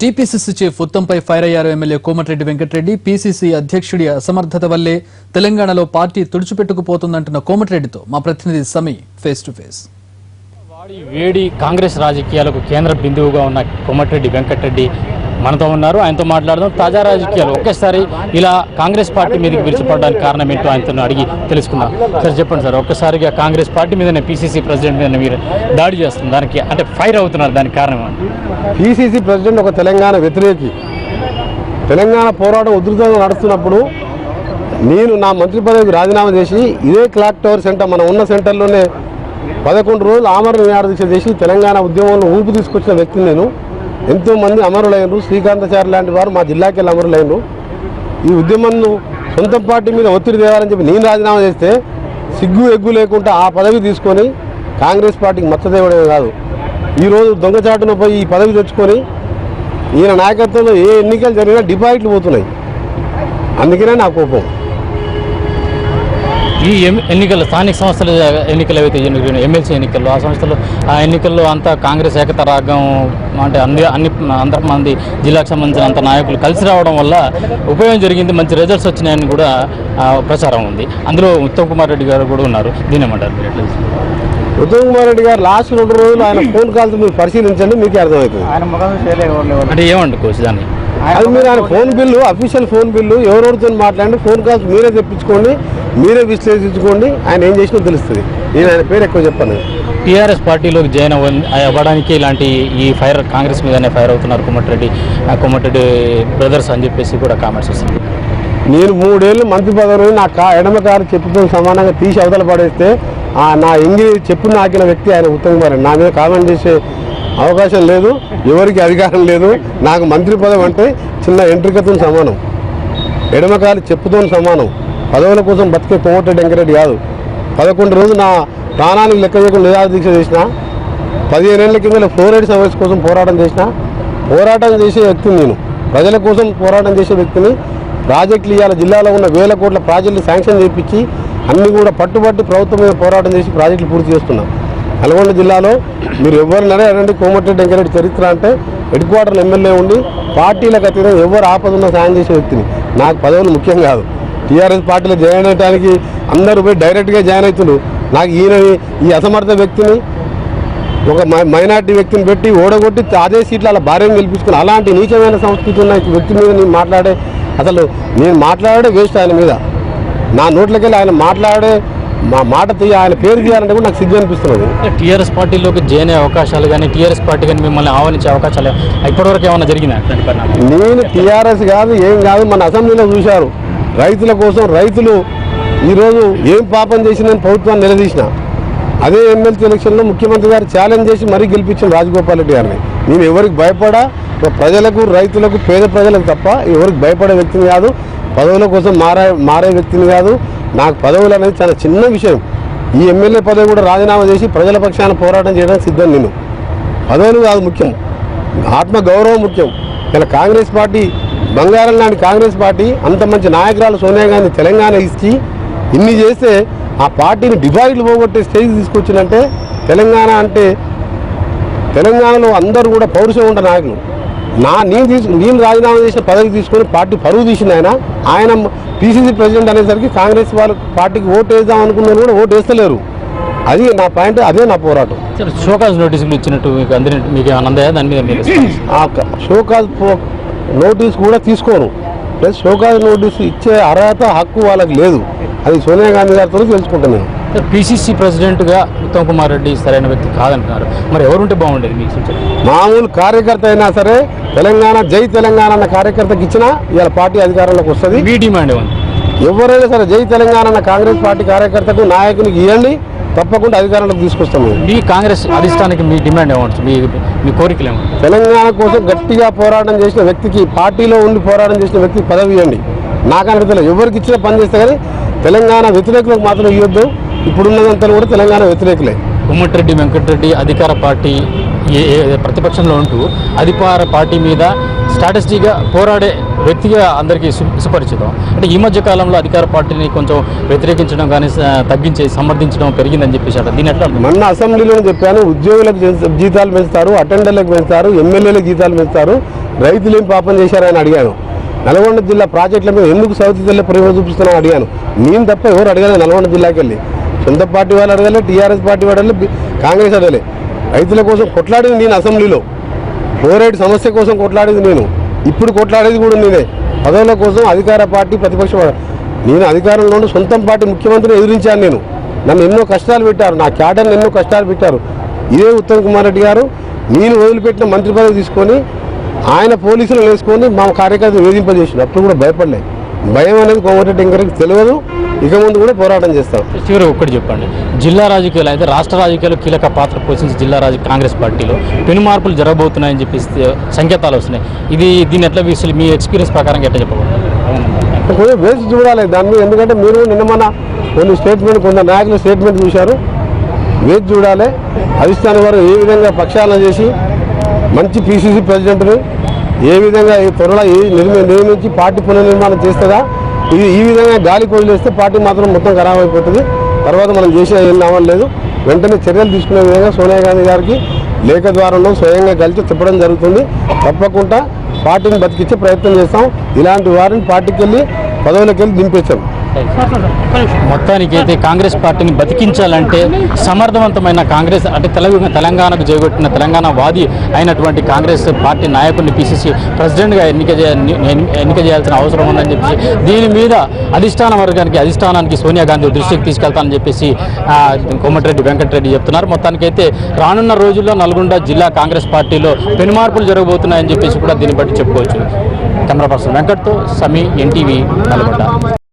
TPCC chief ఉత్తంపై fire అయ్యారు MLA Komatireddy Venkatareddy. PCC అధ్యక్షుడి అసమర్థత వల్లే తెలంగాణలో పార్టీ తుడిచిపెట్టుకుపోతుందంటున్న కోమటిరెడ్డితో మా ప్రతినిధి సమీ ఫేస్ టు ఫేస్. వేడి కాంగ్రెస్ రాజకీయాలకు కేంద్ర బిందువుగా ఉన్న కోమటిరెడ్డి వెంకటరెడ్డి మనతో ఉన్నారు. ఆయనతో మాట్లాడదాం. తాజా రాజకీయాలు ఒక్కసారి ఇలా కాంగ్రెస్ పార్టీ మీదకి విరిచిపడడానికి కారణం ఏంటో ఆయనతో అడిగి తెలుసుకుందాం. సార్ చెప్పండి సార్, ఒక్కసారిగా కాంగ్రెస్ పార్టీ మీదనే పీసీసీ ప్రెసిడెంట్ మీద మీరు దాడి చేస్తున్నారు, దానికి అంటే ఫైర్ అవుతున్నారు, దానికి కారణం ఏంటి? పీసీసీ ప్రెసిడెంట్ ఒక తెలంగాణ వ్యతిరేకి. తెలంగాణ పోరాటం ఉధృతంగా నడుస్తున్నప్పుడు నేను నా మంత్రి పదవికి రాజీనామా చేసి ఇదే క్లాక్ టవర్ సెంటర్ మనం ఉన్న సెంటర్లోనే 11 రోజులు ఆమరణ నిరాదీక్ష చేసి తెలంగాణ ఉద్యమంలో ఊపు తీసుకొచ్చిన వ్యక్తిని నేను. ఎంతోమంది అమరులైనరు, శ్రీకాంతాచారి లాంటి వారు మా జిల్లాకి వెళ్ళి అమరులైనరు. ఈ ఉద్యమంను సొంత పార్టీ మీద ఒత్తిడి తేవాలని చెప్పి నేను రాజీనామా చేస్తే సిగ్గు ఎగ్గు లేకుండా ఆ పదవి తీసుకొని కాంగ్రెస్ పార్టీకి మచ్చదేవడమే కాదు, ఈరోజు దొంగచాటున పోయి ఈ పదవి తెచ్చుకొని ఈయన నాయకత్వంలో ఏ ఎన్నికలు జరిగినా డిపాజిట్లు పోతున్నాయి. అందుకనే నా కోపం. ఈ ఎన్నికల్లో స్థానిక సంస్థల ఎన్నికలు ఏవైతే ఎమ్మెల్సీ ఎన్నికల్లో ఆ ఎన్నికల్లో అంతా కాంగ్రెస్ ఏకతారాగం అంటే అందరి మంది జిల్లాకు సంబంధించిన అంత నాయకులు కలిసి రావడం వల్ల ఉపయోగం జరిగింది, మంచి రిజల్ట్స్ వచ్చినాయని కూడా ప్రచారం ఉంది. అందులో ఉత్తమ్ కుమార్ రెడ్డి గారు కూడా ఉన్నారు. దీని ఏమంటారు మీరు? ఎట్లా ఉత్తమ్ కుమార్ రెడ్డి గారు లాస్ట్ 2 రోజులు ఆయన ఫోన్ కాల్స్ మీరు పరిశీలించండి, మీకే అర్థమవుతుంది. అంటే ఏమంటుకోవచ్చు దాన్ని? అది మీరు ఆయన phone bill, official phone bill ఎవరెవరితో మాట్లాడి ఫోన్ కాల్స్ మీరే తెప్పించుకోండి, మీరే విశ్లేషించుకోండి. ఆయన ఏం చేసినా తెలుస్తుంది. నేను ఆయన పేరు ఎక్కువ చెప్పాను. టీఆర్ఎస్ పార్టీలోకి జాయిన్ అవ్వడానికి ఇలాంటి ఈ ఫైర్ కాంగ్రెస్ మీదనే ఫైర్ అవుతున్నారు కోమటిరెడ్డి బ్రదర్స్ అని చెప్పేసి కూడా కామెంట్స్ వస్తుంది. నేను 3 ఏళ్ళు మంత్రి పదవిని నా ఎడమ కారు చెప్పుతో సమానంగా తీసి అవతల పడేస్తే నా చెప్పు నాకిన వ్యక్తి ఆయన ఉత్తమ్ కుమార్. నా మీద కామెంట్ చేసే అవకాశం లేదు, ఎవరికి అధికారం లేదు. నాకు మంత్రి పదవి అంటే చిన్న ఎంట్రికతో సమానం, ఎడమకాలు చెప్పుతో సమానం. పదవుల కోసం బతికే కోమటిరెడ్డి వెంకటరెడ్డి కాదు. 11 రోజులు నా ప్రాణానికి లెక్క చేయకుండా నిరాదీక్ష చేసిన, 15 ఏళ్ల కింద ఫ్లోరైడ్ సమస్య కోసం పోరాటం చేసే వ్యక్తిని నేను. ప్రజల కోసం పోరాటం చేసే వ్యక్తిని. ప్రాజెక్టులు ఇవాళ జిల్లాలో ఉన్న 1000 కోట్ల ప్రాజెక్టులు శాంక్షన్ చేయించి అన్నీ కూడా పట్టుబట్టి ప్రభుత్వం మీద పోరాటం చేసి ప్రాజెక్టులు పూర్తి చేస్తున్నాం. నల్గొండ జిల్లాలో మీరు ఎవరినైనా అనండి, కోమటిరెడ్డి వెంకటరెడ్డి చరిత్ర అంటే హెడ్ క్వార్టర్ ఎమ్మెల్యే ఉండి పార్టీలకు అతీతంగా ఎవరు ఆపదున్నా సాయం చేసే వ్యక్తిని. నాకు పదవులు ముఖ్యం కాదు. టీఆర్ఎస్ పార్టీలో జాయిన్ అయ్యడానికి అందరూ పోయి డైరెక్ట్గా జాయిన్ అవుతున్నారు. నాకు ఈ అసమర్థ వ్యక్తిని, ఒక మైనార్టీ వ్యక్తిని పెట్టి ఓడగొట్టి అదే సీట్లు అలా భార్యను గెలిపించుకుని అలాంటి నీచమైన సంస్కృతి ఉన్న వ్యక్తి మీద నేను మాట్లాడే వేస్ట్. ఆయన మీద నా నోట్లకెళ్ళి ఆయన మాట్లాడే మాట ఆయన పేరు తీయాలంటే కూడా నాకు సిగ్గు అనిపిస్తున్నది. టీఆర్ఎస్ పార్టీలోకి జాయిన్ అయ్యే అవకాశాలు కానీ టీఆర్ఎస్ పార్టీ కానీ మిమ్మల్ని ఆహ్వానించే అవకాశాలు ఇప్పటివరకు ఏమైనా జరిగిందా? నేను టీఆర్ఎస్ కాదు, ఏం కాదు. మన అసెంబ్లీలో చూశారు, రైతుల కోసం రైతులు ఈరోజు ఏం పాపం చేసిందని ప్రభుత్వాన్ని నిలదీసిన. అదే ఎమ్మెల్సీ ఎలక్షన్లో ముఖ్యమంత్రి గారు ఛాలెంజ్ చేసి మరీ గెలిపించిన రాజగోపాల్ రెడ్డి గారిని. నేను ఎవరికి భయపడా, ప్రజలకు, రైతులకు, పేద ప్రజలకు తప్ప ఎవరికి భయపడే వ్యక్తిని కాదు, పదవుల కోసం మారే వ్యక్తిని కాదు. నాకు పదవులు అనేది చాలా చిన్న విషయం. ఈ ఎమ్మెల్యే పదవి కూడా రాజీనామా చేసి ప్రజల పక్షాన పోరాటం చేయడానికి సిద్ధం. నేను పదవులు కాదు ముఖ్యం, ఆత్మగౌరవం ముఖ్యం. ఇలా కాంగ్రెస్ పార్టీ బంగారం లాంటి కాంగ్రెస్ పార్టీ అంత మంచి నాయకురాలు సోనియా గాంధీ తెలంగాణ ఇచ్చి ఇన్ని చేస్తే ఆ పార్టీని డిపాజిట్లు పోగొట్టే స్టేజ్ తీసుకొచ్చిందంటే తెలంగాణ అంటే తెలంగాణలో అందరూ కూడా పౌరుషం ఉండే నాయకులు. నేను రాజీనామా చేసిన పదవి తీసుకొని పార్టీ పరువు తీసింది ఆయన పీసీసీ ప్రెసిడెంట్ అనేసరికి కాంగ్రెస్ వాళ్ళ పార్టీకి ఓటు వేద్దాం అనుకున్నారు కూడా ఓటు వేస్తలేరు. అది నా పాయింట్, అదే నా పోరాటం. షోకాజ్ నోటీసులు ఇచ్చినట్టు మీకు ఆనందయా? దాని మీద షోకాజ్ నోటీస్ కూడా తీసుకోను, ప్లస్ షోకాజ్ నోటీసు ఇచ్చే అర్హత హక్కు వాళ్ళకి లేదు. అది సోనియా గాంధీ గారితో తెలుసుకుంటాను. పీసీసీ ప్రెసిడెంట్గా ఉత్తమ్ కుమార్ రెడ్డి సరైన వ్యక్తి కాదంటున్నారు, మరి ఎవరుంటే బాగుండేది మీకు సూచన? మామూలు కార్యకర్త అయినా సరే తెలంగాణ జై తెలంగాణ అన్న కార్యకర్తకి ఇచ్చినా ఇవాళ పార్టీ అధికారంలోకి వస్తుంది. మీ డిమాండ్ ఏమన్నా? ఎవరైనా సరే జై తెలంగాణ అన్న కాంగ్రెస్ పార్టీ కార్యకర్తకు, నాయకునికి ఇవ్వండి, తప్పకుండా అధికారంలోకి తీసుకొస్తాము. మీ కాంగ్రెస్ అధిష్టానికి మీ డిమాండ్ ఏమంటుంది? మీ కోరికలు ఏమంటారు? తెలంగాణ కోసం గట్టిగా పోరాటం చేసిన వ్యక్తికి, పార్టీలో ఉండి పోరాటం చేసిన వ్యక్తికి పదవి ఇవ్వండి. నాకన్నా తెలియదు, ఎవరికి ఇచ్చినా పని చేస్తే కానీ తెలంగాణ వ్యతిరేకులకు మాత్రం ఇవ్వద్దు. ఇప్పుడున్నదంతా కూడా తెలంగాణ వ్యతిరేకులే. కోమటిరెడ్డి వెంకటరెడ్డి అధికార పార్టీ ప్రతిపక్షంలో ఉంటూ అధికార పార్టీ మీద స్ట్రాటజీగా పోరాడే వ్యక్తిగా అందరికీ సుపరిచితం. అంటే ఈ మధ్య కాలంలో అధికార పార్టీని కొంచెం వ్యతిరేకించడం కానీ తగ్గించి సమర్థించడం పెరిగిందని చెప్పేసి దీని ఎట్లా? మొన్న అసెంబ్లీలో చెప్పాను, ఉద్యోగులకు జీతాలు పెంచుతారు, అటెండర్లకు పెంచుతారు, ఎమ్మెల్యేలకు జీతాలు పెంచుతారు, రైతులు ఏం పాపం చేశారని అడిగాను. నల్గొండ జిల్లా ప్రాజెక్టుల మీద ఎందుకు సౌత్ జిల్లా ప్రేమ చూపిస్తున్నాను అడిగాను. నేను తప్ప ఎవరు అడగలేదు. నల్గొండ జిల్లాకి వెళ్ళి సొంత పార్టీ వాళ్ళు అడగలే, టీఆర్ఎస్ పార్టీ వాళ్ళు అడగలే, కాంగ్రెస్ అడగలే. రైతుల కోసం కొట్లాడేది నేను అసెంబ్లీలో, ఫ్లోరైడ్ సమస్య కోసం కొట్లాడేది నేను, ఇప్పుడు కొట్లాడేది కూడా నేనే. పదవుల కోసం అధికార పార్టీ ప్రతిపక్ష నేను అధికారంలో ఉండి సొంతం పార్టీ ముఖ్యమంత్రిని ఎదిరించాను. నేను నన్ను ఎన్నో కష్టాలు పెట్టారు, నా క్యాడర్ని ఎన్నో కష్టాలు పెట్టారు. ఇదే ఉత్తమ్ కుమార్ రెడ్డి గారు నేను వదిలిపెట్టిన మంత్రి పదవి తీసుకొని ఆయన పోలీసులు వేసుకొని మా కార్యకర్తలు వేధింపజేసారు. అప్పుడు కూడా భయపడలే. భయం అనేది కోమటిరెడ్డి వెంకటరెడ్డికి తెలియదు. ఇక ముందు కూడా పోరాటం చేస్తాం. చివరి ఒక్కటి చెప్పండి, జిల్లా రాజకీయాలు అయితే రాష్ట్ర రాజకీయాలు కీలక పాత్ర పోషించి జిల్లా కాంగ్రెస్ పార్టీలో పెను మార్పులు జరగబోతున్నాయని చెప్పేసి సంకేతాలు వస్తున్నాయి. దీన్ని ఎట్లా మీ ఎక్స్పీరియన్స్ ప్రకారం ఎట్లా చెప్పబోతున్నారు? కొంచెం వేసి చూడాలి దాని మీద. ఎందుకంటే మీరు నిన్న మన కొన్ని స్టేట్మెంట్, కొందరు నాయకుల స్టేట్మెంట్ చూశారు. వేసి చూడాలి. అధిష్టానం వారు ఏ విధంగా ప్రక్షాళన చేసి మంచి పీసీసీ ప్రెసిడెంట్ని ఏ విధంగా ఈ త్వరలో నియమించి పార్టీ పునర్నిర్మాణం చేస్తుందా. ఈ విధంగా గాలికి వదిలేస్తే పార్టీ మాత్రం మొత్తం ఖరాబ్ అయిపోతుంది. తర్వాత మనం చేసే ఏం లాభం లేదు. వెంటనే చర్యలు తీసుకునే విధంగా సోనియా గాంధీ గారికి లేఖ ద్వారంలో స్వయంగా కలిసి చెప్పడం జరుగుతుంది. తప్పకుండా పార్టీని బతికించే ప్రయత్నం చేస్తాం. ఇలాంటి వారిని పార్టీకి వెళ్ళి పదవులకు వెళ్ళి దింపేస్తాం. మొత్తానికైతే కాంగ్రెస్ పార్టీని బతికించాలంటే సమర్థవంతమైన కాంగ్రెస్ అంటే తెలంగాణకు చేకొట్టిన తెలంగాణ వాది అయినటువంటి కాంగ్రెస్ పార్టీ నాయకుడిని పిసిసి ప్రెసిడెంట్గా ఎన్నిక చేయాల్సిన అవసరం ఉందని చెప్పేసి దీని మీద అధిష్టానానికి సోనియా గాంధీ దృష్టికి తీసుకెళ్తానని చెప్పేసి కోమటిరెడ్డి వెంకటరెడ్డి చెప్తున్నారు. మొత్తానికైతే రానున్న రోజుల్లో నల్గొండ జిల్లా కాంగ్రెస్ పార్టీలో పెనుమార్పులు జరగబోతున్నాయని చెప్పేసి కూడా దీన్ని బట్టి చెప్పుకోవచ్చు. కెమెరా పర్సన్ వెంకట్తో సమీ, ఎన్టీవీ, నల్గొండ.